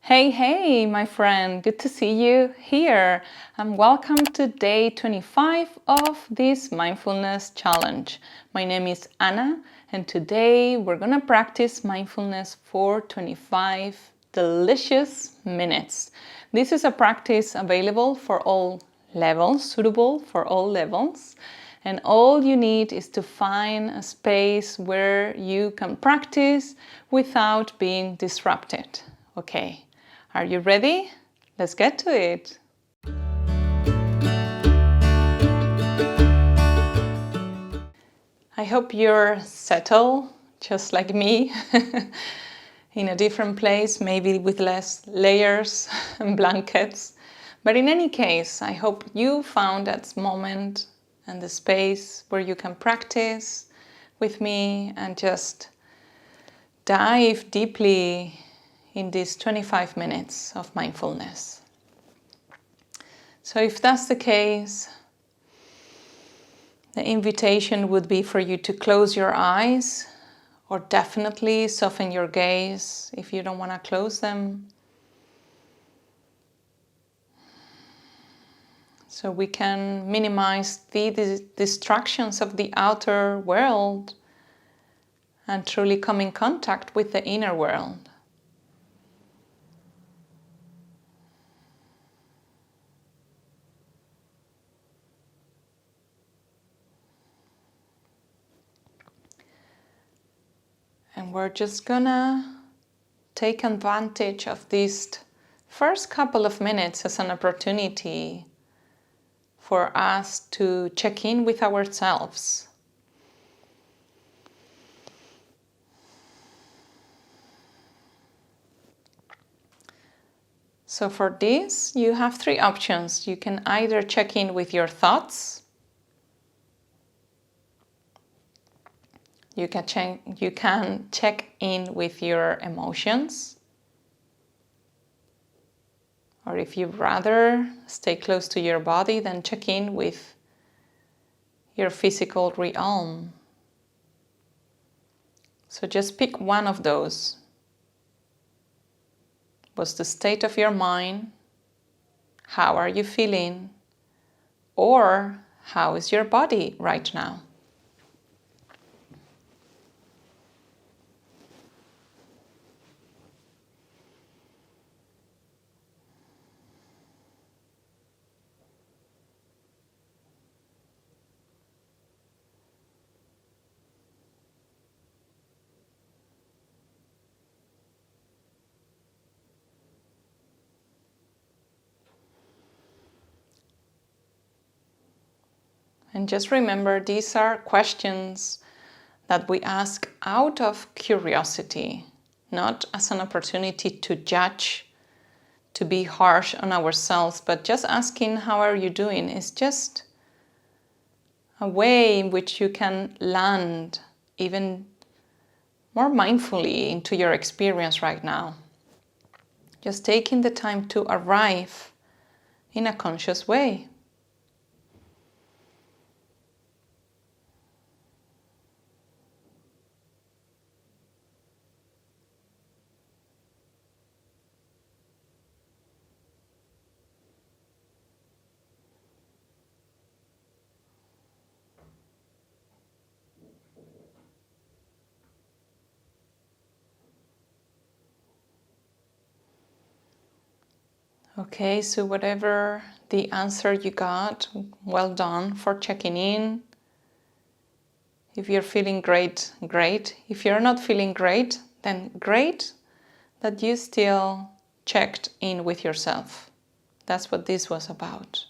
Hey, my friend, good to see you here, and welcome to day 25 of this mindfulness challenge. My name is Anna, and today we're gonna practice mindfulness for 25 delicious minutes. This is a practice available for all levels, suitable for all levels, and all you need is to find a space where you can practice without being disrupted. Okay. Are you ready? Let's get to it. I hope you're settled, just like me, in a different place, maybe with less layers and blankets. But in any case, I hope you found that moment and the space where you can practice with me and just dive deeply in these 25 minutes of mindfulness. So if that's the case, the invitation would be for you to close your eyes or definitely soften your gaze if you don't want to close them. So we can minimize the distractions of the outer world and truly come in contact with the inner world. And we're just gonna take advantage of these first couple of minutes as an opportunity for us to check in with ourselves. So for this, you have three options. You can either check in with your thoughts, you can check in with your emotions, or if you'd rather stay close to your body, then check in with your physical realm. So just pick one of those. What's the state of your mind? How are you feeling? Or how is your body right now? And just remember, these are questions that we ask out of curiosity, not as an opportunity to judge, to be harsh on ourselves, but just asking, how are you doing? Is just a way in which you can land even more mindfully into your experience right now. Just taking the time to arrive in a conscious way. Okay, so whatever the answer you got, well done for checking in. If you're feeling great, great. If you're not feeling great, then great that you still checked in with yourself. That's what this was about.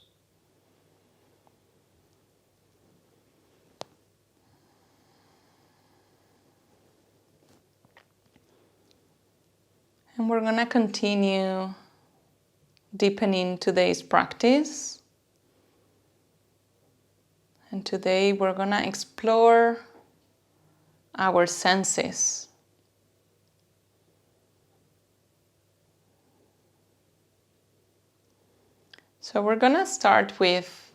And we're gonna continue deepening today's practice. And today we're gonna explore our senses. So we're gonna start with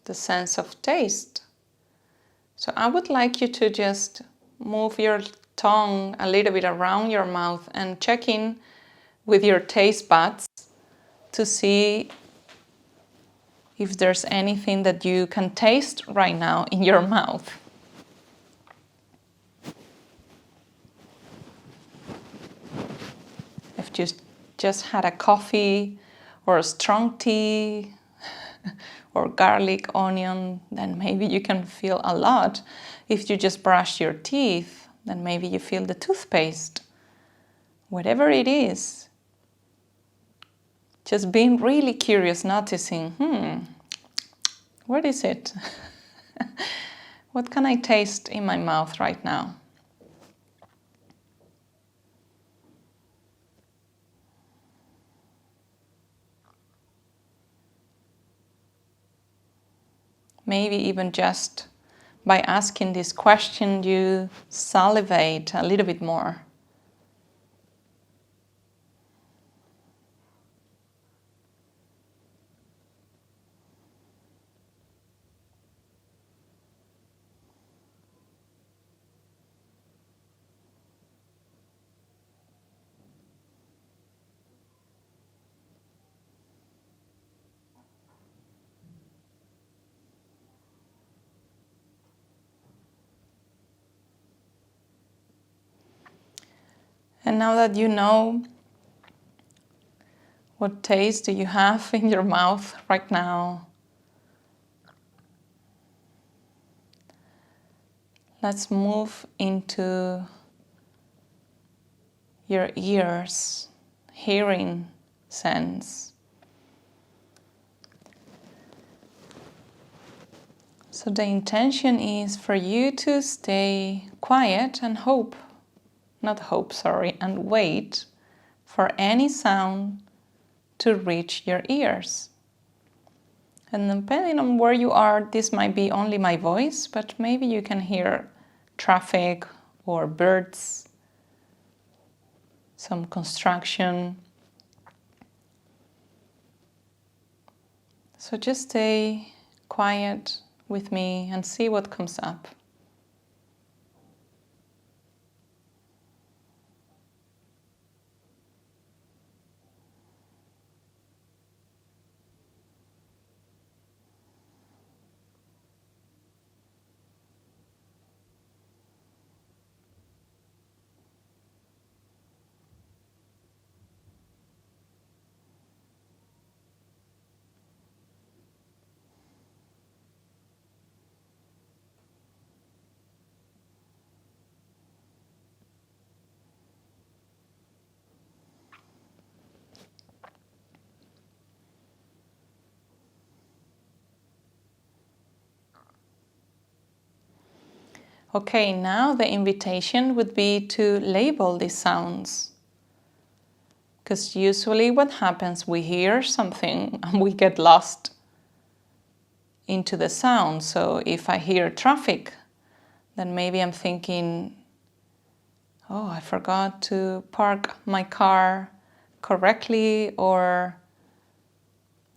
the sense of taste. So I would like you to just move your tongue a little bit around your mouth and check in with your taste buds to see if there's anything that you can taste right now in your mouth. If you just had a coffee or a strong tea or garlic, onion, then maybe you can feel a lot. If you just brush your teeth, then maybe you feel the toothpaste. Whatever it is, just being really curious, noticing, what is it? What can I taste in my mouth right now? Maybe even just by asking this question, you salivate a little bit more. And now that you know what taste do you have in your mouth right now, let's move into your ears, hearing sense. So the intention is for you to stay quiet and and wait for any sound to reach your ears. And depending on where you are, this might be only my voice, but maybe you can hear traffic or birds, some construction. So just stay quiet with me and see what comes up. Okay, now the invitation would be to label these sounds. Because usually what happens, we hear something and we get lost into the sound. So if I hear traffic, then maybe I'm thinking, oh, I forgot to park my car correctly, or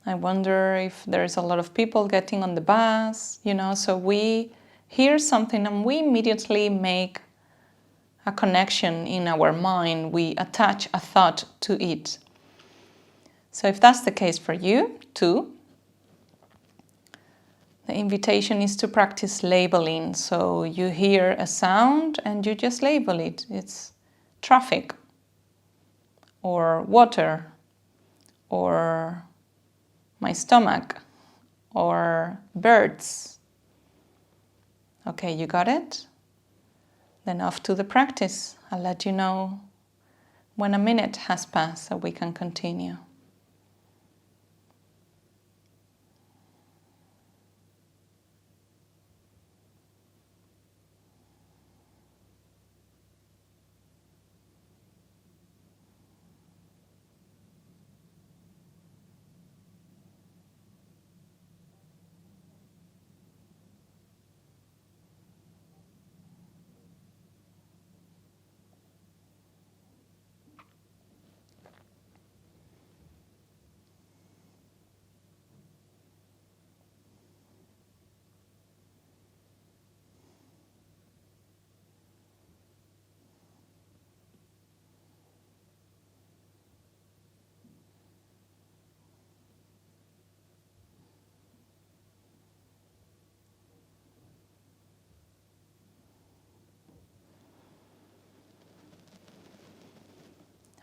I wonder if there's a lot of people getting on the bus, so we hear something and we immediately make a connection in our mind. We attach a thought to it. So if that's the case for you too, the invitation is to practice labeling. So you hear a sound and you just label it. It's traffic, or water, or my stomach, or birds. Okay, you got it? Then off to the practice. I'll let you know when a minute has passed so we can continue.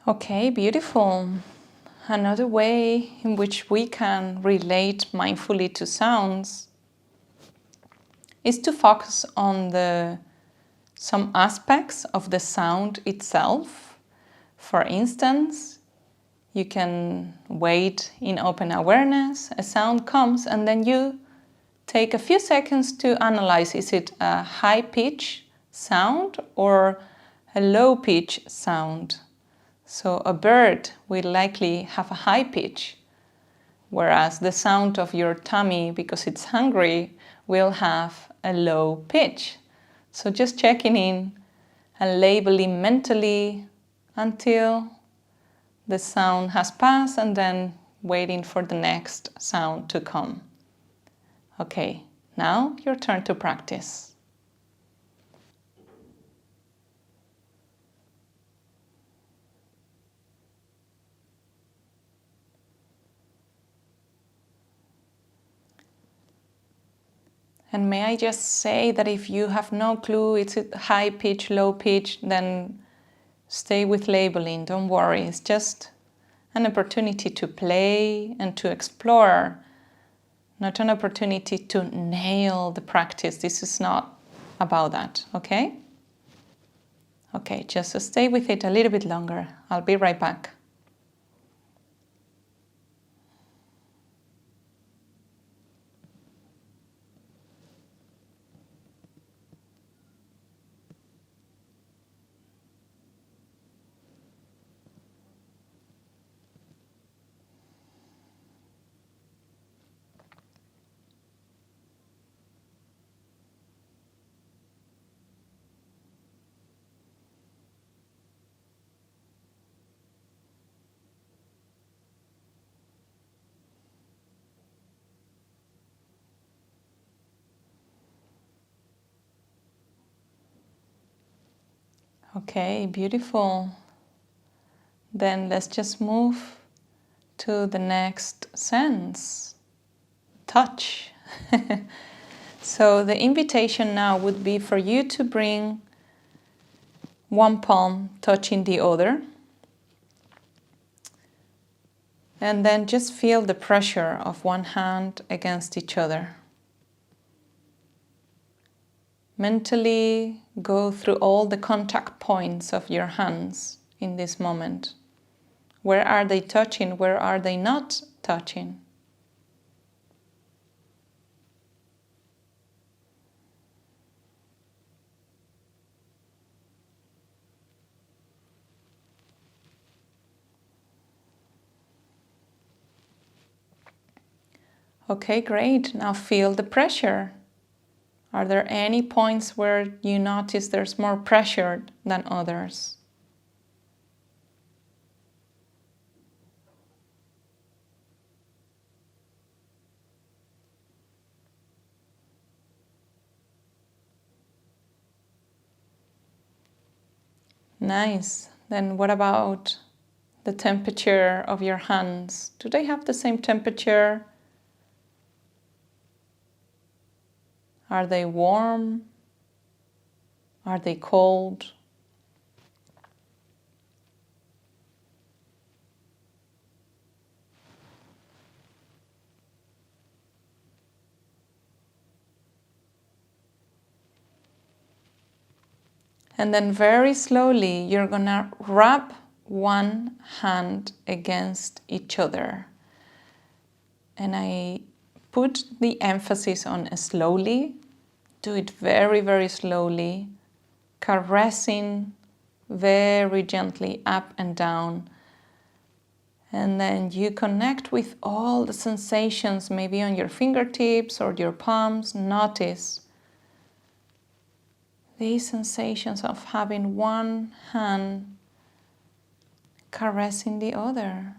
Okay, beautiful. Another way in which we can relate mindfully to sounds is to focus on some aspects of the sound itself. For instance, you can wait in open awareness, a sound comes, and then you take a few seconds to analyze, is it a high pitch sound or a low pitch sound? So a bird will likely have a high pitch, whereas the sound of your tummy, because it's hungry, will have a low pitch. So just checking in and labeling mentally until the sound has passed and then waiting for the next sound to come. Okay, now your turn to practice. And may I just say that if you have no clue, it's a high pitch, low pitch, then stay with labeling, don't worry. It's just an opportunity to play and to explore, not an opportunity to nail the practice. This is not about that, okay? Okay, just stay with it a little bit longer. I'll be right back. Okay, beautiful. Then let's just move to the next sense, touch. So the invitation now would be for you to bring one palm touching the other, and then just feel the pressure of one hand against each other. Mentally go through all the contact points of your hands in this moment. Where are they touching? Where are they not touching? Okay, great. Now feel the pressure. Are there any points where you notice there's more pressure than others? Nice. Then what about the temperature of your hands? Do they have the same temperature? Are they warm? Are they cold? And then very slowly, you're gonna wrap one hand against each other. And I put the emphasis on slowly. Do it very, very slowly, caressing very gently up and down. And then you connect with all the sensations, maybe on your fingertips or your palms. Notice these sensations of having one hand caressing the other.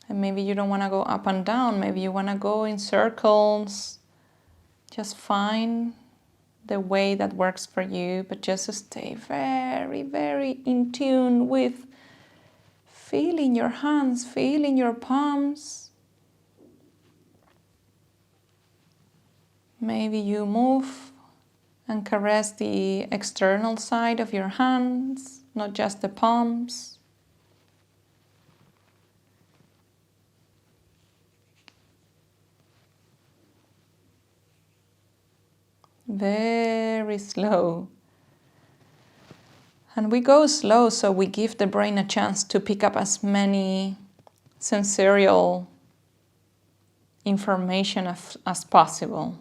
And maybe you don't want to go up and down, maybe you want to go in circles. Just find the way that works for you, but just stay very, very in tune with feeling your hands, feeling your palms. Maybe you move and caress the external side of your hands. not just the palms. Very slow. And we go slow so we give the brain a chance to pick up as many sensorial information as possible.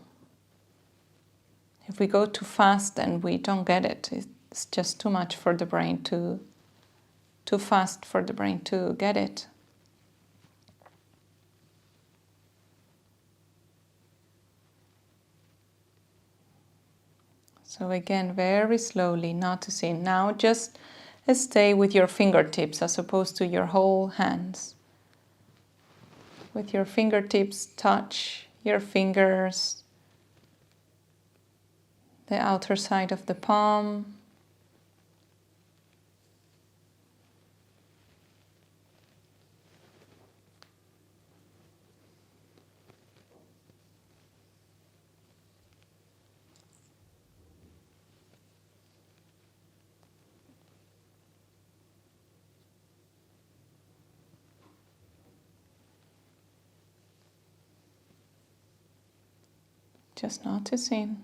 If we go too fast, then we don't get it. It's just too much for the brain too fast for the brain to get it. So again, very slowly, noticing. Now just stay with your fingertips as opposed to your whole hands. With your fingertips, touch your fingers, the outer side of the palm. Just noticing.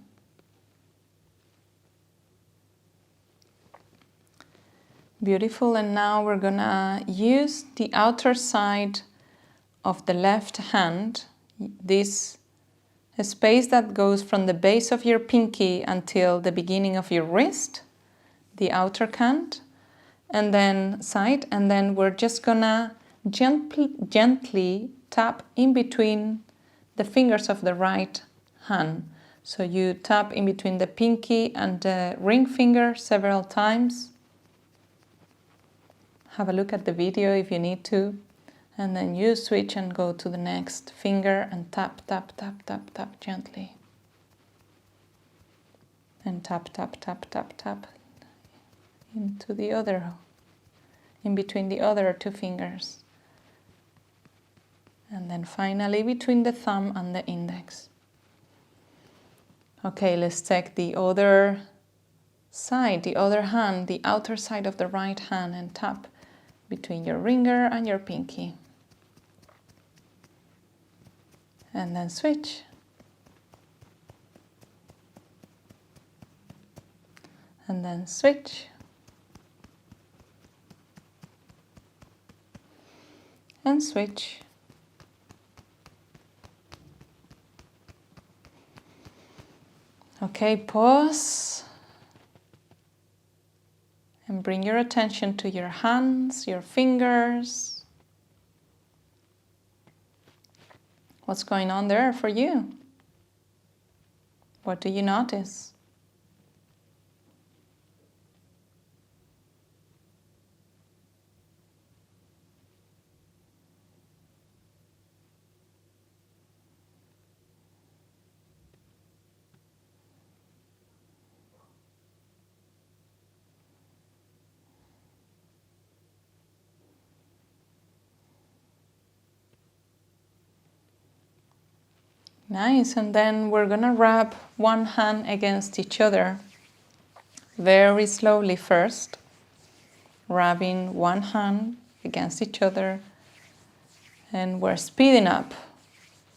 Beautiful, and now we're gonna use the outer side of the left hand, this space that goes from the base of your pinky until the beginning of your wrist, the outer cant, and then side, and then we're just gonna gently tap in between the fingers of the right hand. So you tap in between the pinky and the ring finger several times. Have a look at the video if you need to. And then you switch and go to the next finger and tap, tap, tap, tap, tap gently. And tap, tap, tap, tap, tap into the other, in between the other two fingers. And then finally between the thumb and the index. Okay, let's take the other side, the other hand, the outer side of the right hand, and tap between your ringer and your pinky. And then switch. And then switch. And switch. Okay, pause. And bring your attention to your hands, your fingers. What's going on there for you? What do you notice? Nice, and then we're gonna rub one hand against each other very slowly first, rubbing one hand against each other, and we're speeding up.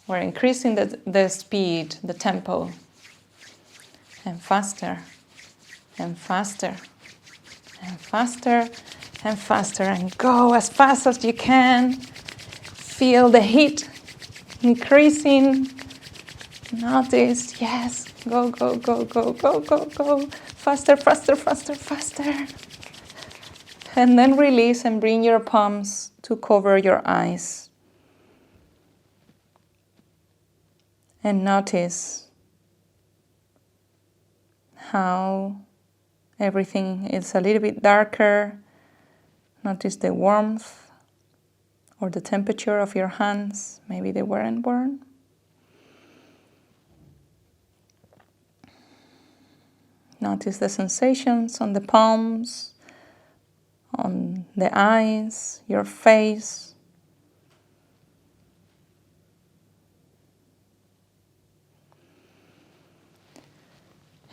We're increasing the speed, the tempo, and faster, and faster, and faster, and faster, and go as fast as you can. Feel the heat increasing. Notice, yes, go, go, go, go, go, go, go, faster, faster, faster, faster. And then release and bring your palms to cover your eyes. And notice how everything is a little bit darker. Notice the warmth or the temperature of your hands. Maybe they weren't warm. Notice the sensations on the palms, on the eyes, your face.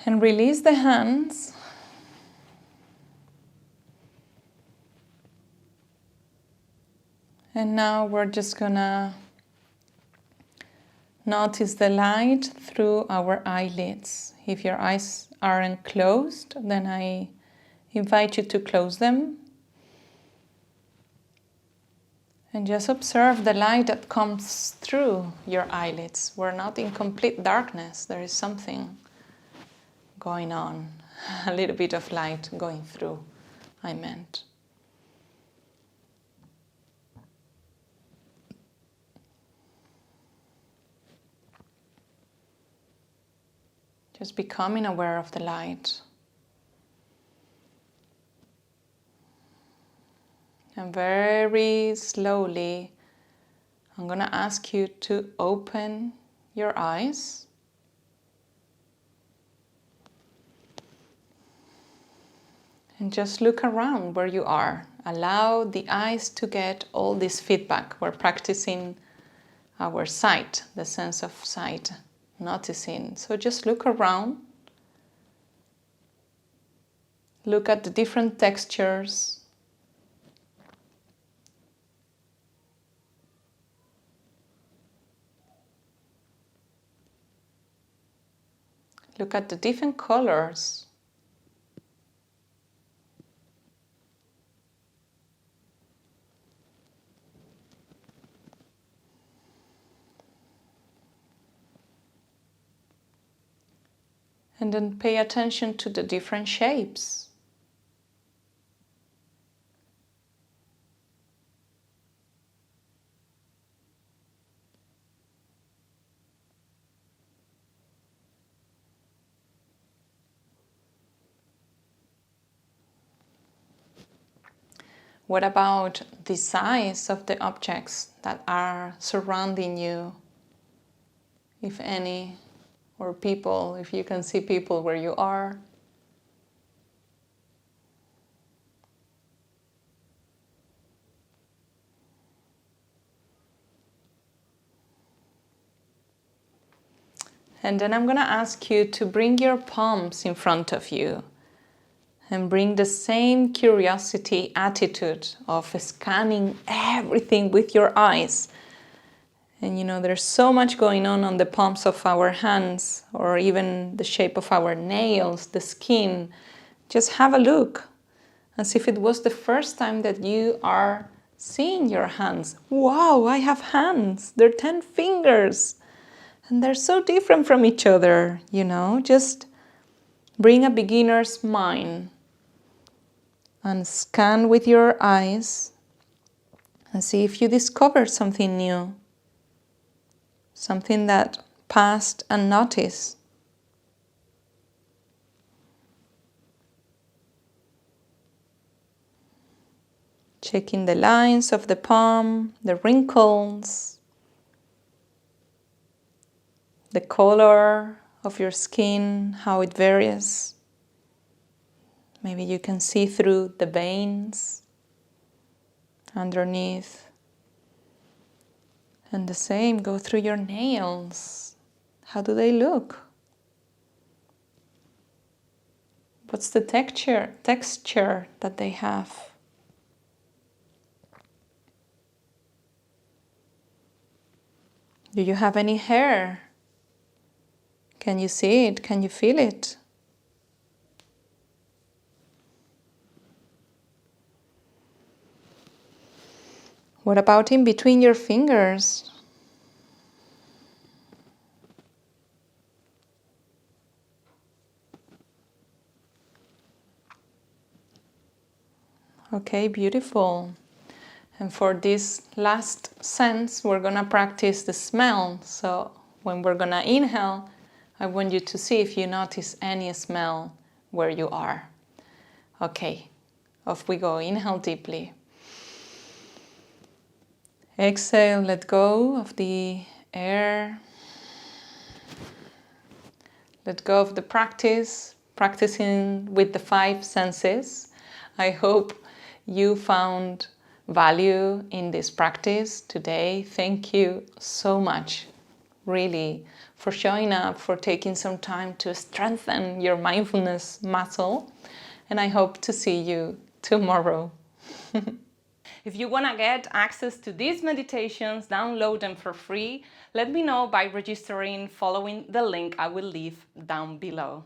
And release the hands. And now we're just gonna notice the light through our eyelids. If your eyes aren't closed, then I invite you to close them. And just observe the light that comes through your eyelids. We're not in complete darkness. There is something going on. A little bit of light going through, I meant. Just becoming aware of the light. And very slowly, I'm going to ask you to open your eyes. And just look around where you are. Allow the eyes to get all this feedback. We're practicing our sight, the sense of sight. Noticing. So just look around. Look at the different textures. Look at the different colors. And then pay attention to the different shapes. What about the size of the objects that are surrounding you, if any? Or people, if you can see people where you are. And then I'm going to ask you to bring your palms in front of you and bring the same curiosity attitude of scanning everything with your eyes. And you know, there's so much going on the palms of our hands, or even the shape of our nails, the skin. Just have a look, as if it was the first time that you are seeing your hands. Wow, I have hands. They're 10 fingers. And they're so different from each other, you know. Just bring a beginner's mind and scan with your eyes and see if you discover something new. Something that passed unnoticed. Checking the lines of the palm, the wrinkles, the color of your skin, how it varies. Maybe you can see through the veins underneath. And the same, go through your nails. How do they look? What's the texture that they have? Do you have any hair? Can you see it? Can you feel it? What about in between your fingers? Okay, beautiful. And for this last sense, we're going to practice the smell. So when we're going to inhale, I want you to see if you notice any smell where you are. Okay, off we go. Inhale deeply. Exhale, let go of the air. Let go of the practicing with the 5 senses. I hope you found value in this practice today. Thank you so much, really, for showing up, for taking some time to strengthen your mindfulness muscle. And I hope to see you tomorrow. If you want to get access to these meditations, download them for free, let me know by registering following the link I will leave down below.